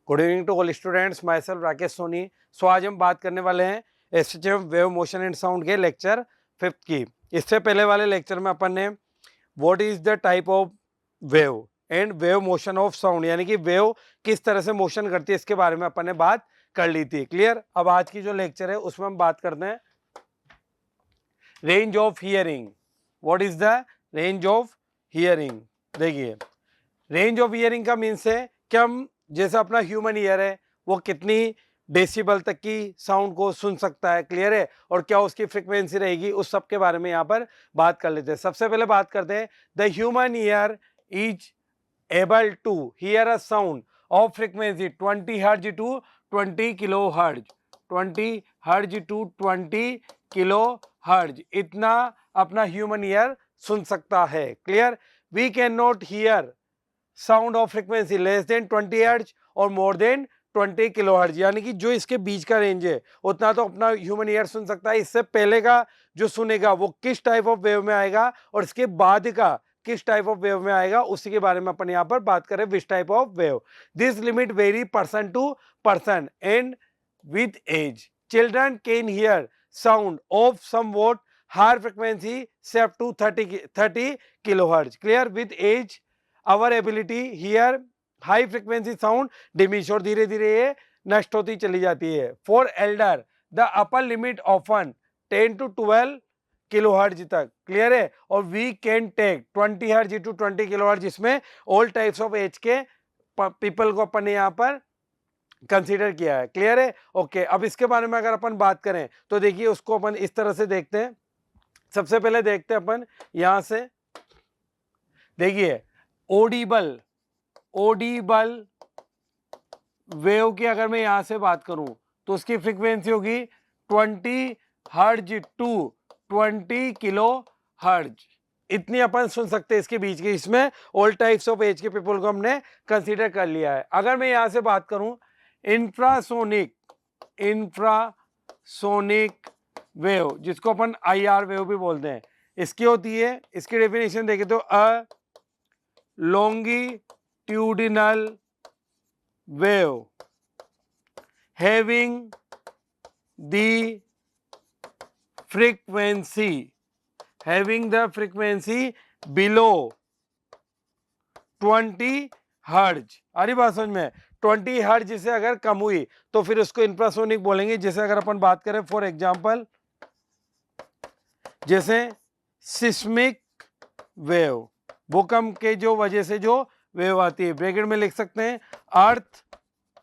Good evening to all students, myself Rakesh Soni. So आज हम बात करने वाले हैं SHM wave motion and sound के लेक्चर 5th की। इससे पहले वाले लेक्चर में अपन ने what is the type of wave and wave motion of sound, यानी कि वेव किस तरह से मोशन करती है, इसके बारे में अपन ने बात कर ली थी। क्लियर। अब आज की जो लेक्चर है उसमें हम बात करते हैं range of hearing. What is the range of hearing? देखिए, रेंज ऑफ हियरिंग का मीन्स है कि हम जैसे अपना ह्यूमन ईयर है वो कितनी डेसिबल तक की साउंड को सुन सकता है। क्लियर है। और क्या उसकी फ्रीक्वेंसी रहेगी, उस सब के बारे में यहाँ पर बात कर लेते हैं। सबसे पहले बात करते हैं the human ear is able to hear a sound of frequency 20 hertz to 20 kilohertz. 20 hertz to 20 kilohertz, इतना अपना ह्यूमन ईयर सुन सकता है। Clear. We can not hear sound of frequency less than 20 hertz और more then 20 kilo hertz, यानी कि जो इसके बीच का रेंज है उतना तो अपना ह्यूमन ईयर सुन सकता है। इससे पहले का जो सुनेगा वो किस टाइप ऑफ वेव में आएगा और इसके बाद का किस टाइप ऑफ वेव में आएगा, उसी के बारे में अपन यहाँ पर बात करें। Which type of wave? This limit very person to person and with age. Children can hear sound of somewhat higher frequency से up to 30 kilohertz. Clear. With age our ability here high frequency sound diminish, और धीरे धीरे ये नष्ट होती चली जाती है। For elder the upper limit often 10 to 12 kilo hertz तक। क्लियर है। और we can take 20 hertz to 20 kilo hertz, इसमें all types of age के पीपल को अपन ने यहाँ पर कंसीडर किया है। क्लियर है। ओके। अब इसके बारे में अगर अपन बात करें तो देखिए उसको अपन इस तरह से देखते हैं। सबसे पहले देखते हैं अपन यहां से, देखिए ओडिबल वेव की अगर मैं यहां से बात करूं तो उसकी फ्रीक्वेंसी होगी 20 हर्ट्ज टू 20 किलो हर्ट्ज, इतनी अपन सुन सकते हैं इसके बीच की। इसमें ऑल टाइप्स ऑफ एज के पीपल को हमने कंसीडर कर लिया है। अगर मैं यहां से बात करूं इंफ्रासोनिक वेव, जिसको अपन IR वेव भी बोलते हैं, इसकी होती है, इसकी डेफिनेशन देखें तो longitudinal wave having the frequency below 20 hertz. अरे बात समझ में? 20 हर्ट्ज से अगर कम हुई तो फिर उसको इंफ्रासोनिक बोलेंगे। जैसे अगर अपन बात करें फॉर एग्जांपल, जैसे सिस्मिक वेव, भूकंप के जो वजह से जो वेव आती है, ब्रैकेट में लिख सकते हैं अर्थ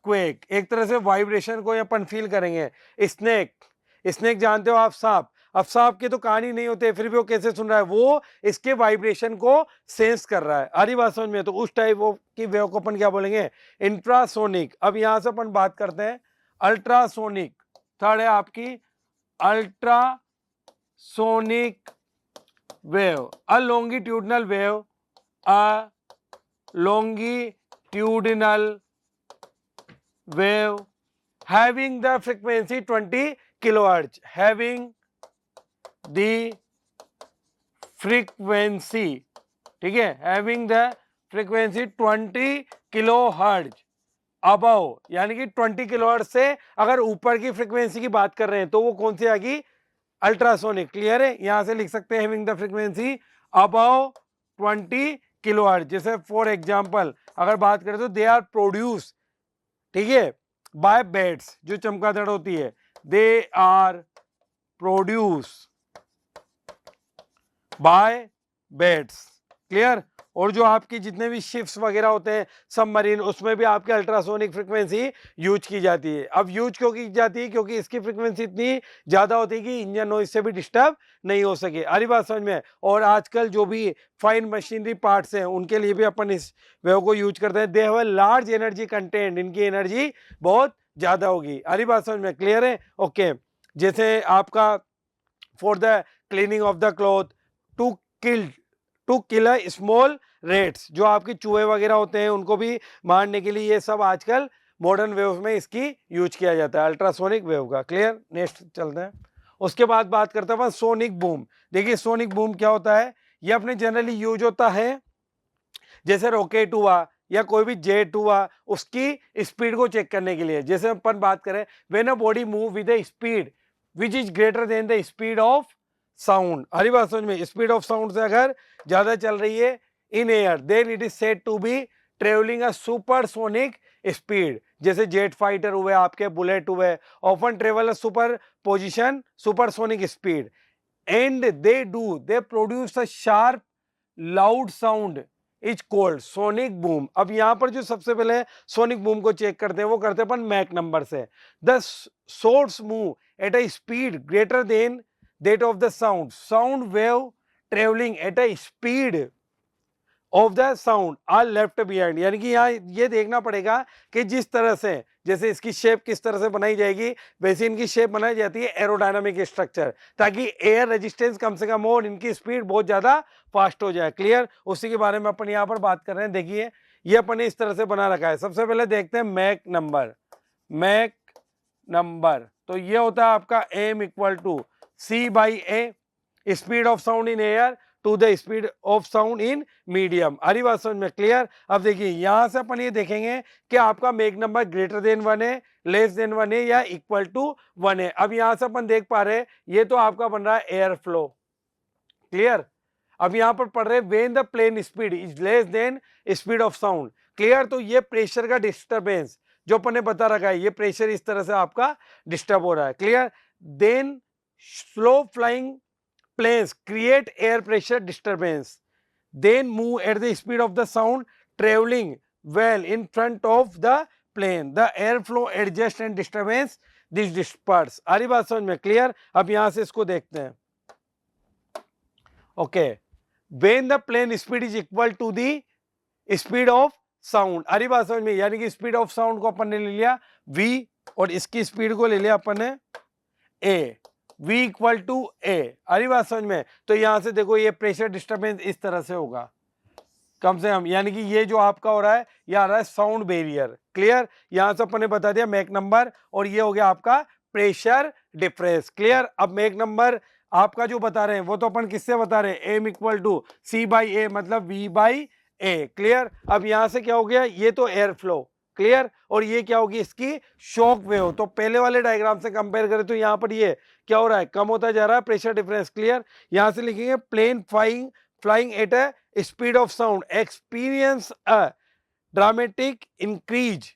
क्वेक, एक तरह से वाइब्रेशन को अपन फील करेंगे। स्नेक जानते हो आप, सांप। अब सांप की तो कहानी नहीं होती है, फिर भी वो कैसे सुन रहा है, वो इसके वाइब्रेशन को सेंस कर रहा है। आरी बात समझ में? तो उस टाइप की वेव को अपन क्या बोलेंगे? इंफ्रासोनिक। अब यहां से अपन बात करते हैं अल्ट्रासोनिक। थर्ड है आपकी ultrasonic wave, a longitudinal wave, wave having the frequency 20 kilohertz, having the frequency, ठीक है, having the frequency 20 kilohertz above, यानी कि 20 किलोहर्ट्ज से अगर ऊपर की फ्रीक्वेंसी की बात कर रहे हैं तो वो कौन सी आएगी? अल्ट्रासोनिक। क्लियर है। यहां से लिख सकते हैं having the frequency above 20 kilohertz. जैसे फॉर एग्जांपल अगर बात करें तो दे आर प्रोड्यूस, ठीक है, बाय बैट्स, जो चमगादड़ होती है, they are produce by bats. Clear. और जो आपकी जितने भी शिप्स वगैरह होते हैं, सबमरीन, उसमें भी आपके अल्ट्रासोनिक फ्रीक्वेंसी यूज की जाती है। अब यूज क्यों की जाती है? क्योंकि इसकी फ्रीक्वेंसी इतनी ज्यादा होती है कि इंजन नॉइज से भी डिस्टर्ब नहीं हो सके। अरे बात समझ में? और आजकल जो भी फाइन मशीनरी पार्ट्स हैं उनके लिए भी अपन इस वेव को यूज करते हैं। They have a large energy content, इनकी एनर्जी बहुत ज्यादा होगी। अरे बात समझ में? क्लियर है। ओके। जैसे आपका for the cleaning of the cloth, to kill small rats, जो आपके चूहे वगैरह होते हैं उनको भी मारने के लिए, ये सब आजकल मॉडर्न वेव में इसकी यूज किया जाता है, अल्ट्रासोनिक वेव का। क्लियर। नेक्स्ट चलते हैं। उसके बाद बात करते हैं सोनिक बूम। देखिए सोनिक बूम क्या होता है? ये अपने जनरली यूज होता है जैसे रॉकेट हुआ या कोई भी जेट हुआ उसकी स्पीड को चेक करने के लिए। जैसे अपन बात करें when a body move with a speed which is greater than the speed of sound, हरी बात समझ में, स्पीड ऑफ साउंड से अगर ज्यादा चल रही है in air then it is said to be travelling a supersonic speed. जैसे जेट फाइटर हुए, आपके बुलेट हुए, often travel a super position supersonic speed and they produce a sharp loud sound is called sonic boom। अब यहां पर जो सबसे पहले सोनिक बूम को चेक करते हैं वो करते हैं अपन मैक नंबर से। The source move at a speed greater than that of the sound wave travelling at a speed of the sound are left behind. यानी कि यहाँ ये देखना पड़ेगा कि जिस तरह से, जैसे इसकी शेप किस तरह से बनाई जाएगी वैसे इनकी शेप बनाई जाती है एरोडायनामिक स्ट्रक्चर, ताकि एयर रेजिस्टेंस कम से कम हो और इनकी स्पीड बहुत ज्यादा फास्ट हो जाए। क्लियर, उसी के बारे में अपन यहाँ पर बात कर रहे हैं। देखिए ये अपन ने इस तरह से बना रखा है। सबसे पहले देखते हैं मैक नंबर। मैक नंबर तो ये होता है आपका m equal to c by a, speed of sound in air to the speed of sound in medium. हरी बात समझ में, क्लियर। अब देखिए यहां से अपन ये देखेंगे कि आपका मेक नंबर ग्रेटर देन 1 है, लेस देन 1 है या इक्वल टू 1 है। अब यहां से अपन देख पा रहे हैं ये तो आपका बन रहा है एयर फ्लो। क्लियर, अब यहां पर पढ़ रहे when the plane speed is less than speed of sound. Clear, तो ये प्रेशर का डिस्टर्बेंस जो अपन ने बता रखा है, ये प्रेशर इस तरह से आपका डिस्टर्ब हो रहा है। Clear, then slow flying planes create air pressure disturbance, then move at the speed of the sound traveling well in front of the plane, the airflow adjusts and disturbance this disperse। आरी बात समझ में, clear. अब यहां से इसको देखते हैं। Okay, when the plane speed is equal to the speed of sound, आरी बात समझ में, यानी कि स्पीड ऑफ साउंड को अपन ने ले लिया v और इसकी स्पीड को ले लिया अपन ने a, v इक्वल टू ए। अरे बात समझ में, तो यहां से देखो ये प्रेशर डिस्टर्बेंस इस तरह से होगा कम से कम, यानी कि ये जो आपका हो रहा है ये आ रहा है साउंड बैरियर। क्लियर, यहां से अपन ने बता दिया मैक नंबर और ये हो गया आपका प्रेशर डिफरेंस। क्लियर, अब मैक नंबर आपका जो बता रहे हैं वो तो अपन किससे बता रहे हैं, m equal to c by a मतलब v बाई ए। क्लियर, अब यहां से क्या हो गया, ये तो एयर फ्लो। क्लियर, और ये क्या होगी इसकी शॉक वेव। तो पहले वाले डायग्राम से कंपेयर करें तो यहाँ पर ये क्या हो रहा है, कम होता जा रहा है प्रेशर डिफरेंस। क्लियर, यहां से लिखेंगे plane flying at a speed of sound experience a dramatic increase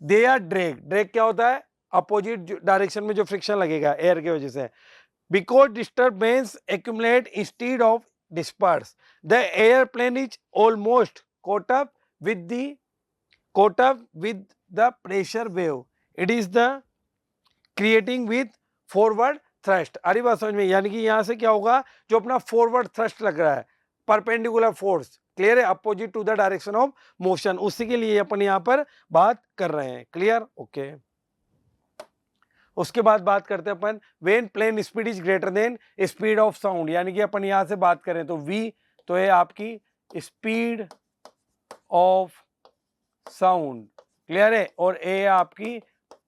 their drag. Drag क्या होता है, अपोजिट डायरेक्शन में जो फ्रिक्शन लगेगा एयर की वजह से, because disturbance accumulate instead of disperse the airplane is almost caught up with the pressure wave, it is the creating with forward thrust। अरे बात समझ में, यानी कि यहां से क्या होगा, जो अपना फॉरवर्ड थ्रस्ट लग रहा है परपेंडिकुलर फोर्स, क्लियर है, opposite to the direction of motion, उसी के लिए अपन यहां पर बात कर रहे हैं। Clear, okay. उसके बाद बात करते हैं अपन when plane speed is greater than speed of sound, यानी कि अपन यहां से बात करें तो v तो है आपकी स्पीड ऑफ साउंड। क्लियर है, और ए है आपकी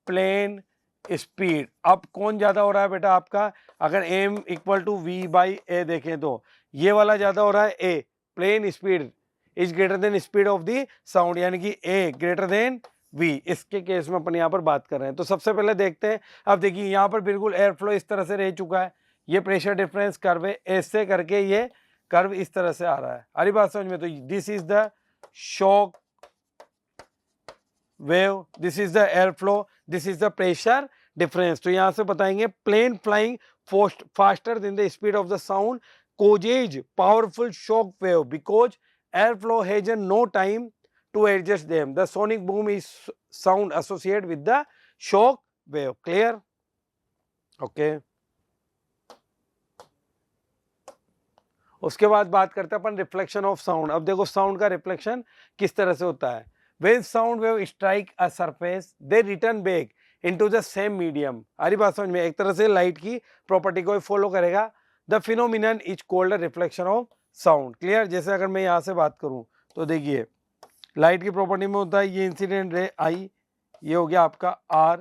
प्लेन स्पीड। अब कौन ज्यादा हो रहा है बेटा आपका, अगर m equal to v by A देखें तो ये वाला ज्यादा हो रहा है, a plane speed is greater than speed of the sound, यानी कि a ग्रेटर देन v। इसके केस में अपन यहाँ पर बात कर रहे हैं। तो सबसे पहले देखते हैं, अब देखिए यहाँ पर बिल्कुल एयर फ्लो इस तरह से रह चुका है, ये प्रेशर डिफरेंस कर्व है, ऐसे करके ये कर्व इस तरह से आ रहा है। हरी बात समझ में, तो this is the shock wave, this is the air flow, this is the pressure difference. तो यहां से बताएंगे plane flying faster than the speed of the sound causes powerful shock wave because airflow has no time to adjust them. The sonic boom is sound associated with the shock wave. Clear? Okay. उसके बाद बात करते हैं अपन reflection of sound. अब देखो sound का reflection किस तरह से होता है। When sound wave strike a surface, they return back into the same medium। हरी बात समझ में, एक तरह से लाइट की प्रॉपर्टी को फॉलो करेगा। The phenomenon is called a reflection of sound। Clear, जैसे अगर मैं यहाँ से बात करूँ तो देखिए लाइट की प्रॉपर्टी में होता है ये इंसिडेंट रे आई, ये हो गया आपका R.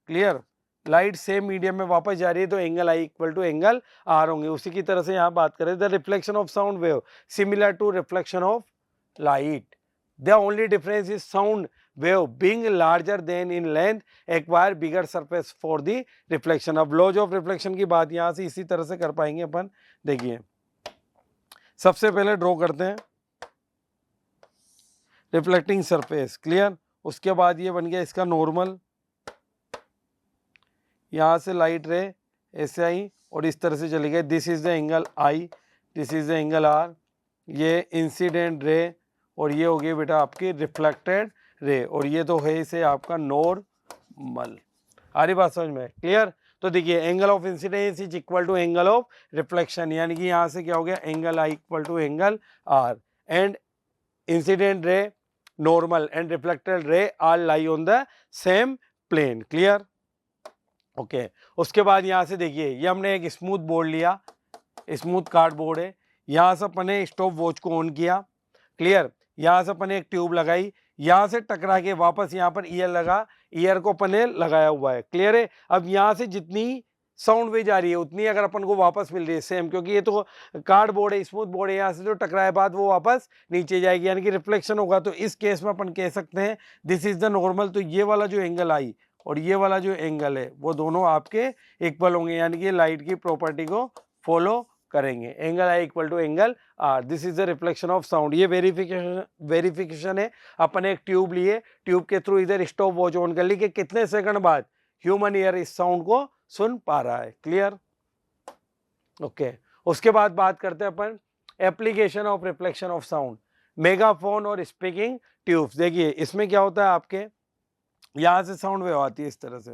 Clear, light same medium में वापस जा रही है तो angle I equal to angle R होंगे। उसी की तरह से यहाँ बात करें the reflection of sound wave similar to reflection of light. The only difference is sound wave being larger than in length acquire bigger surface for the reflection. अब laws of reflection की बात यहाँ से इसी तरह से कर पाएंगे अपन। देखिए सबसे पहले ड्रॉ करते हैं रिफ्लेक्टिंग सरफेस, क्लियर। उसके बाद ये बन गया इसका नॉर्मल, यहाँ से लाइट रे ऐसे आई और इस तरह से चली गई। This is the angle I, this is the angle R, ये इंसिडेंट रे और ये हो गई बेटा आपकी रिफ्लेक्टेड रे, और ये तो है इसे आपका नॉर्मल। आ रही बात समझ में, क्लियर। तो देखिए angle of incidence is equal to angle of reflection, यानी कि यहाँ से क्या हो गया angle I equal to angle R, and incident ray normal and reflected ray are lie on the same plane, clear. Okay उसके बाद यहाँ से देखिए ये हमने एक स्मूथ बोर्ड लिया, स्मूथ कार्डबोर्ड है, यहाँ से अपन ने स्टॉप वॉच को ऑन किया, क्लियर। यहाँ से अपन ने एक ट्यूब लगाई, यहाँ से टकरा के वापस यहाँ पर ईयर लगा, ईयर को अपन ने लगाया हुआ है, क्लियर है। अब यहाँ से जितनी साउंड वेव जा रही है उतनी अगर अपन को वापस मिल रही है सेम, क्योंकि ये तो कार्डबोर्ड है, स्मूथ बोर्ड है, यहाँ से जो टकराए बाद वो वापस नीचे जाएगी, यानी कि रिफ्लेक्शन होगा। तो इस केस में अपन कह सकते हैं दिस इज द नॉर्मल। तो ये वाला जो एंगल आई और ये वाला जो एंगल है वो दोनों आपके इक्वल होंगे, यानी कि लाइट की प्रॉपर्टी को फॉलो करेंगे। Angle I equal to angle R, this is the reflection of sound. ये वेरिफिकेशन है, अपन एक ट्यूब लिए, ट्यूब के थ्रू इधर स्टॉप वॉच ऑन कर ली कि कितने सेकंड बाद ह्यूमन ईयर इस साउंड को सुन पा रहा है, क्लियर। ओके उसके बाद बात करते हैं अपन application of reflection of sound, megaphone और स्पीकिंग ट्यूब्स। देखिए इसमें क्या होता है आपके यहाँ से साउंड वेव आती है इस तरह से,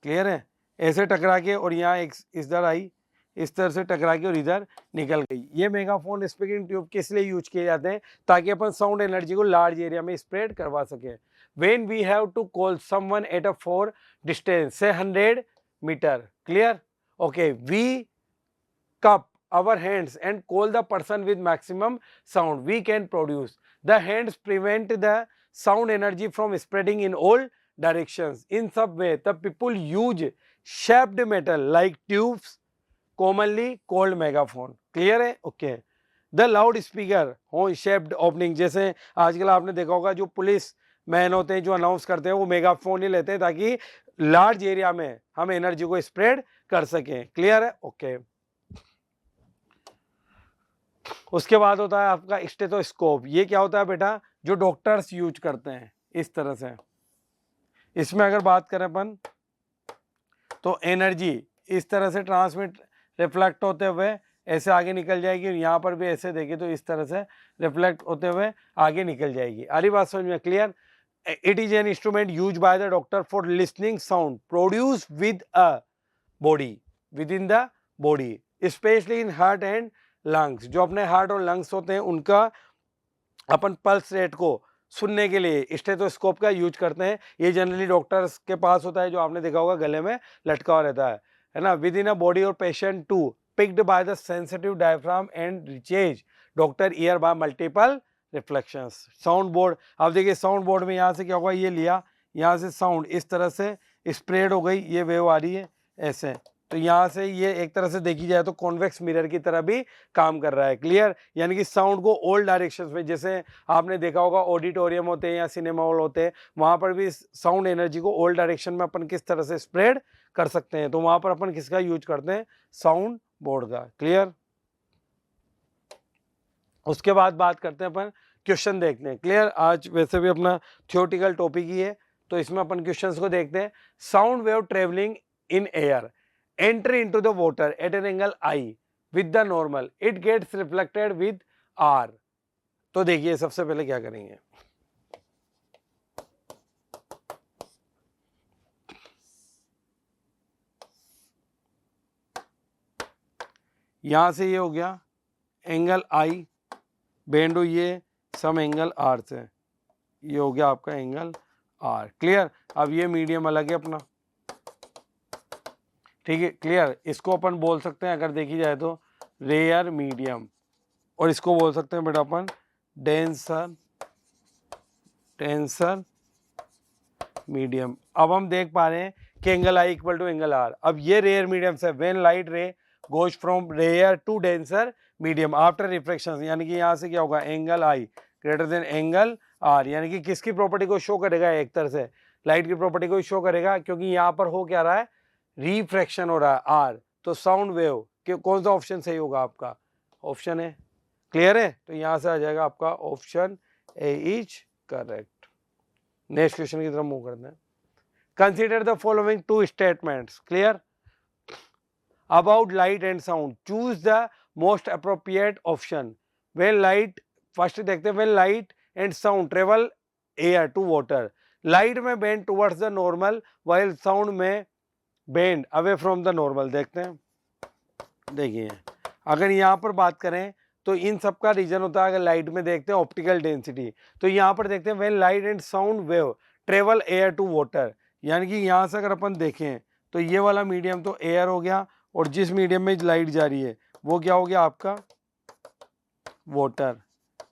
क्लियर है, ऐसे टकरा के और यहाँ एक इधर आई, इस तरह से टकरा के और इधर निकल गई। ये मेगाफोन स्पीकिंग ट्यूब किस लिए यूज किए जाते हैं, ताकि अपन साउंड एनर्जी को लार्ज एरिया में स्प्रेड करवा सके। When we have to call someone at a far distance से 100 metre, clear. Okay we cup our hands and call the person with maximum sound we can produce. The hands prevent the sound energy from spreading in all directions. In some way the people use shaped metal like tubes commonly called megaphone, clear है। okay the loudspeaker horn shaped opening, जैसे आजकल आपने देखा होगा जो police man होते हैं जो अनाउंस करते हैं वो मेगाफोन ही लेते हैं ताकि लार्ज एरिया में हम एनर्जी को स्प्रेड कर सकें, क्लियर है। ओके उसके बाद होता है आपका स्टेथोस्कोप। ये क्या होता है बेटा, जो डॉक्टर्स यूज करते हैं इस तरह से। इसमें अगर बात करें अपन तो एनर्जी इस तरह से ट्रांसमिट रिफ्लेक्ट होते हुए ऐसे आगे निकल जाएगी, और यहाँ पर भी ऐसे देखिए तो इस तरह से रिफ्लेक्ट होते हुए आगे निकल जाएगी। आ रही बात समझ में, clear. It is an instrument use by the doctor for listening sound produce with a body, with in the body, specially in heart and lungs. जो अपने हार्ट और लंग्स होते हैं उनका अपन पल्स रेट को सुनने के लिए स्टेथोस्कोप का यूज करते हैं। ये जनरली डॉक्टर्स के पास होता है, जो आपने देखा होगा गले में लटका हुआ रहता है ना। विद इन अ बॉडी और patient to picked by the sensitive diaphragm and reaches doctor ear by multiple reflections. Sound board, अब देखिए साउंड बोर्ड में यहाँ से क्या होगा, ये लिया, यहाँ से साउंड इस तरह से स्प्रेड हो गई, ये वेव आ रही है ऐसे, तो यहाँ से ये एक तरह से देखी जाए तो कॉन्वेक्स मिरर की तरह भी काम कर रहा है, क्लियर। यानी कि साउंड को ऑल डायरेक्शंस में, जैसे आपने देखा होगा ऑडिटोरियम होते हैं या सिनेमा हॉल होते हैं, वहाँ पर भी साउंड एनर्जी को ऑल डायरेक्शन में अपन किस तरह से स्प्रेड कर सकते हैं, तो वहाँ पर अपन किसका यूज करते हैं, साउंड बोर्ड का, क्लियर। उसके बाद बात करते हैं अपन क्वेश्चन देखते हैं, क्लियर। आज वैसे भी अपना थियोरेटिकल टॉपिक ही है, तो इसमें अपन क्वेश्चंस को देखते हैं। Sound wave travelling in air enter into the water at an angle I with the normal, it gets reflected with R। तो देखिए सबसे पहले क्या करेंगे, यहां से ये हो गया एंगल I बेंड हुई है सम एंगल R से, ये हो गया आपका एंगल R, क्लियर। अब ये मीडियम अलग है अपना, ठीक है, क्लियर। इसको अपन बोल सकते हैं अगर देखी जाए तो रेयर मीडियम, और इसको बोल सकते हैं बेटा अपन डेंसर मीडियम। अब हम देख पा रहे हैं कि angle I equal to angle R. अब ये रेयर मीडियम से when light ray goes from rare to denser medium after reflection, यानी कि यहाँ से क्या होगा, angle I greater than angle R, यानी कि किसकी प्रॉपर्टी को शो करेगा, एक तरह से लाइट की प्रॉपर्टी को शो करेगा, क्योंकि यहाँ पर हो क्या रहा है, रिफ्रैक्शन हो रहा है आर, तो साउंड वेव कौन सा ऑप्शन सही होगा आपका, ऑप्शन है, क्लियर है, तो यहाँ से आ जाएगा आपका option A is correct. Next question की तरफ मूव करते हैं। Consider the following two statements, clear, about light and sound, choose the most appropriate option. When light, first देखते हैं, when light and sound travel air to water, light में bend towards the normal while sound में bend away from the normal. देखते हैं, देखिए अगर यहाँ पर बात करें तो इन सब का रीजन होता है, अगर लाइट में देखते हैं ऑप्टिकल डेंसिटी, तो यहाँ पर देखते हैं when light and sound wave travel air to water, यानी कि यहाँ से अगर अपन देखें तो ये वाला मीडियम तो एयर हो गया, और जिस मीडियम में लाइट जा रही है वो क्या हो गया आपका, वाटर,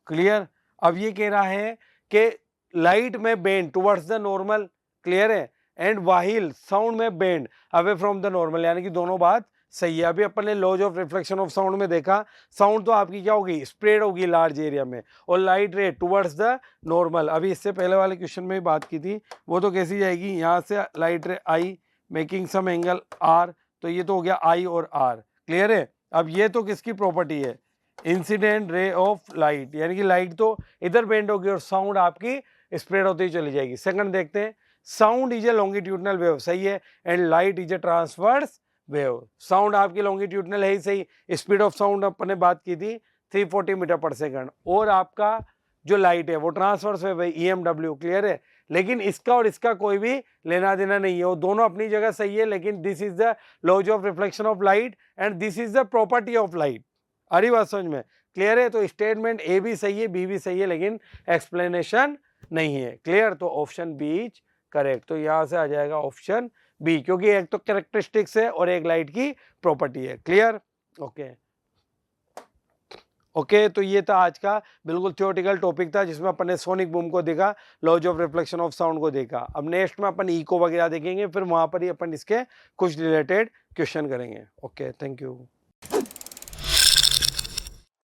क्लियर। अब ये कह रहा है कि लाइट में bend towards the normal, clear है, एंड वाहिल साउंड में bend away from the normal, यानी कि दोनों बात सही है। अभी अपन ने laws of reflection of sound में देखा, साउंड तो आपकी क्या होगी, स्प्रेड होगी लार्ज एरिया में, और लाइट रे टुवर्ड्स द नॉर्मल। अभी इससे पहले वाले क्वेश्चन में भी बात की थी, वो तो कैसी जाएगी, यहाँ से light ray I making some angle R, तो ये तो हो गया आई और आर, क्लियर है। अब ये तो किसकी प्रॉपर्टी है, इंसिडेंट रे ऑफ लाइट, यानी कि लाइट तो इधर बेंड होगी और साउंड आपकी स्प्रेड होती चली जाएगी। सेकंड देखते हैं, sound is a longitudinal wave, सही है, and light is a transverse wave. Sound आपकी लॉन्गिट्यूडनल है ही सही, स्पीड ऑफ साउंड अपन ने बात की थी 340 मीटर पर सेकंड, और आपका जो लाइट है वो ट्रांसवर्स वेव है, EMW, क्लियर है। लेकिन इसका और इसका कोई भी लेना देना नहीं है, वो दोनों अपनी जगह सही है, लेकिन this is the laws of reflection of light and this is the property of light. आ रही बात समझ में, क्लियर है। तो स्टेटमेंट ए भी सही है, बी भी सही है, लेकिन एक्सप्लेनेशन नहीं है, क्लियर। तो ऑप्शन बी इज करेक्ट। तो यहाँ से आ जाएगा ऑप्शन बी, क्योंकि एक तो कैरेक्टरिस्टिक्स है और एक लाइट की प्रॉपर्टी है, क्लियर। ओके तो ये था आज का बिल्कुल थ्योरेटिकल टॉपिक था, जिसमें अपन ने सोनिक बूम को देखा, laws of reflection of sound को देखा। अब नेक्स्ट में अपन इको वगैरह देखेंगे, फिर वहां पर ही अपन इसके कुछ रिलेटेड क्वेश्चन करेंगे। Okay, thank you.